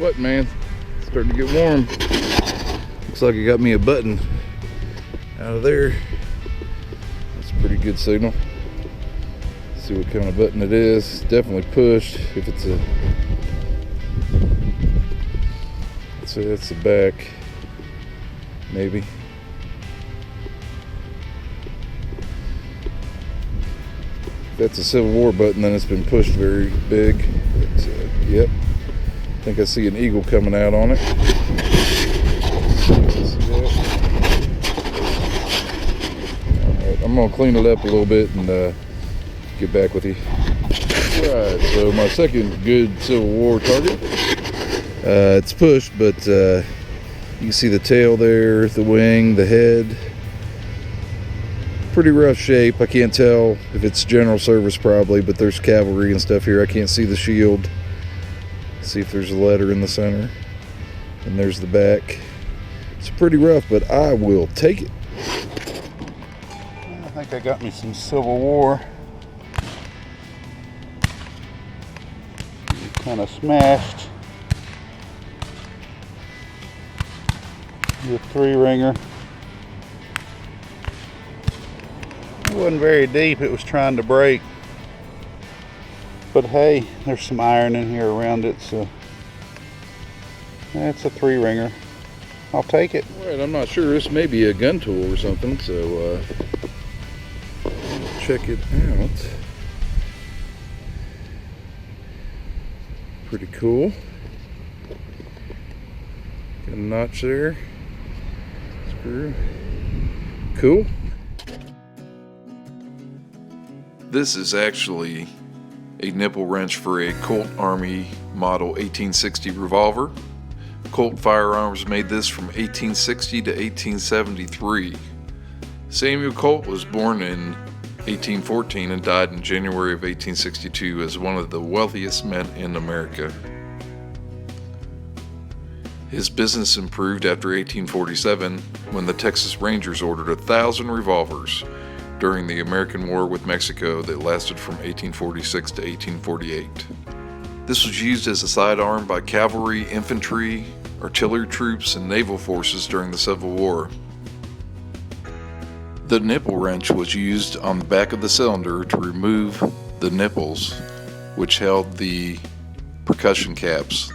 sweating, man. It's starting to get warm. Looks like it got me a button out of there. That's a pretty good signal. Let's see what kind of button it is. Definitely pushed. If it's a, so that's the back, maybe. If that's a Civil War button, then it's been pushed very big. But, yep. I think I see an eagle coming out on it. Alright, I'm gonna clean it up a little bit and get back with you. Alright, so my second good Civil War target. It's pushed, but you can see the tail there, the wing, the head. Pretty rough shape. I can't tell if it's general service probably, but there's cavalry and stuff here. I can't see the shield. See if there's a letter in the center. And there's the back. It's pretty rough, but I will take it. I think I got me some Civil War. Kind of smashed. The 3-ringer. It wasn't very deep, it was trying to break. But hey, there's some iron in here around it, so that's a 3-ringer. I'll take it. All right, I'm not sure. This may be a gun tool or something, so check it out. Pretty cool. Got a notch there. Screw. Cool. This is actually a nipple wrench for a Colt Army Model 1860 revolver. Colt Firearms made this from 1860 to 1873. Samuel Colt was born in 1814 and died in January of 1862 as one of the wealthiest men in America. His business improved after 1847 when the Texas Rangers ordered 1,000 revolvers during the American War with Mexico that lasted from 1846 to 1848. This was used as a sidearm by cavalry, infantry, artillery troops, and naval forces during the Civil War. The nipple wrench was used on the back of the cylinder to remove the nipples, which held the percussion caps.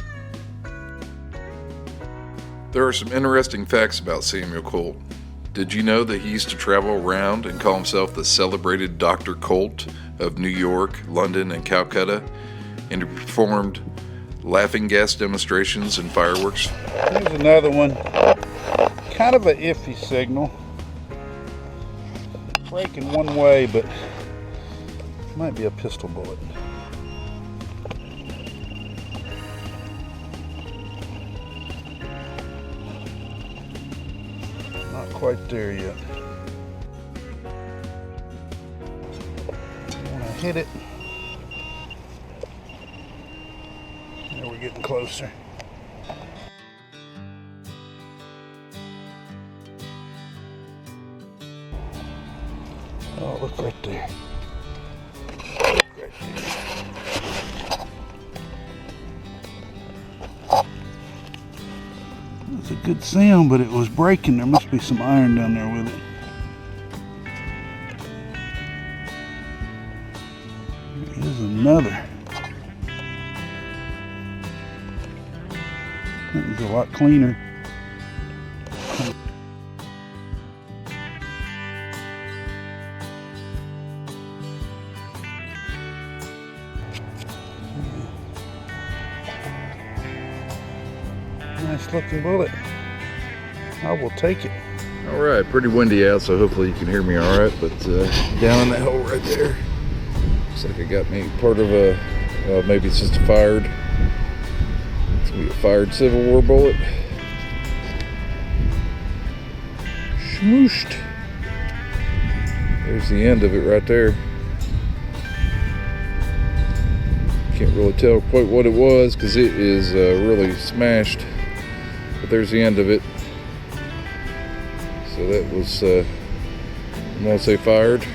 There are some interesting facts about Samuel Colt. Did you know that he used to travel around and call himself the celebrated Dr. Colt of New York, London, and Calcutta, and he performed laughing gas demonstrations and fireworks? Here's another one. Kind of an iffy signal. Breaking one way, but it might be a pistol bullet. Not quite there yet. I want to hit it. Now we're getting closer. Oh, look right there. Look right there. That's a good sound, but it was breaking. There must be some iron down there with it. Here's another. That was a lot cleaner. Nice looking bullet. I will take it. All right, pretty windy out, so hopefully you can hear me all right. But down in that hole right there, looks like I got me part of a, well, maybe it's just a fired. It's gonna be a fired Civil War bullet. Schmooshed. There's the end of it right there. Can't really tell quite what it was because it is really smashed. But there's the end of it. So that was, I'm gonna say fired.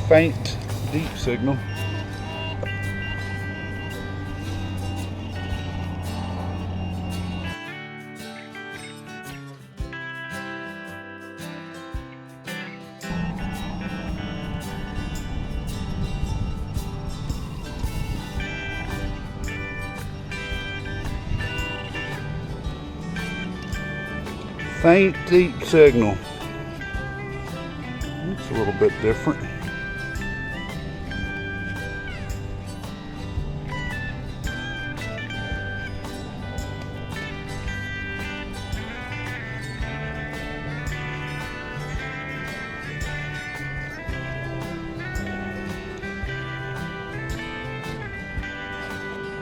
Faint, deep signal. Faint, deep signal. It's a little bit different.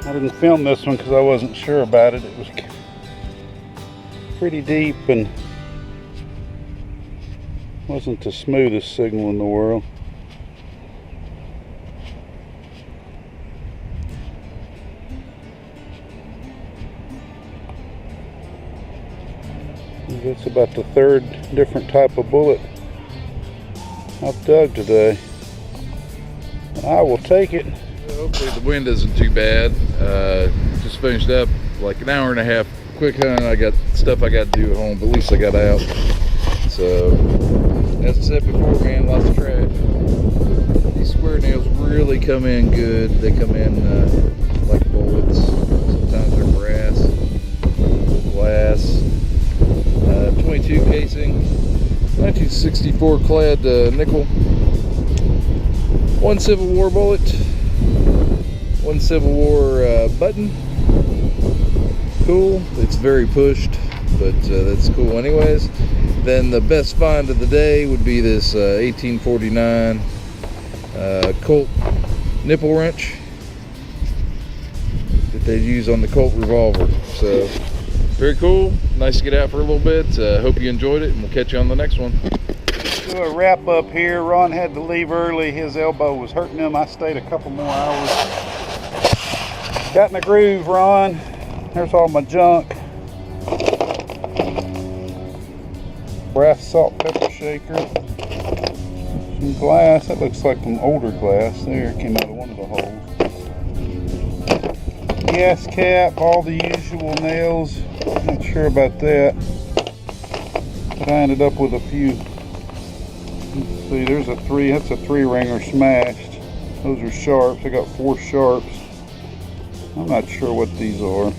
I didn't film this one because I wasn't sure about it. It was pretty deep and wasn't the smoothest signal in the world. That's about the third different type of bullet I've dug today. I will take it. Hopefully the wind isn't too bad. Just finished up like an hour and a half quick hunt. I got stuff I got to do at home, but at least I got out. So, as I said before, man, lots of trash. These square nails really come in good. They come in like bullets. Sometimes they're brass, glass. 22 casing, 1964 clad nickel. One Civil War bullet. One Civil War button. Cool. It's very pushed, but that's cool anyways. Then the best find of the day would be this 1849 Colt nipple wrench that they use on the Colt revolver. So very cool. Nice to get out for a little bit. Hope you enjoyed it, and we'll catch you on the next one. Do a wrap up here. Ron had to leave early. His elbow was hurting him. I stayed a couple more hours. Got in the groove, Ron. There's all my junk. Brass salt pepper shaker. Some glass. That looks like some older glass. There, it came out of one of the holes. Gas cap. All the usual nails. Not sure about that. But I ended up with a few. Let's see, there's a three. That's a 3-ringer smashed. Those are sharps. I got 4 sharps. I'm not sure what these are.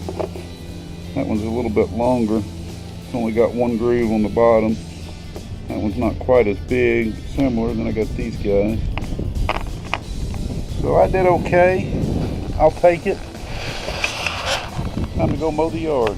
That one's a little bit longer. It's only got 1 groove on the bottom. That one's not quite as big, similar. Then I got these guys. So I did okay. I'll take it. Time to go mow the yard.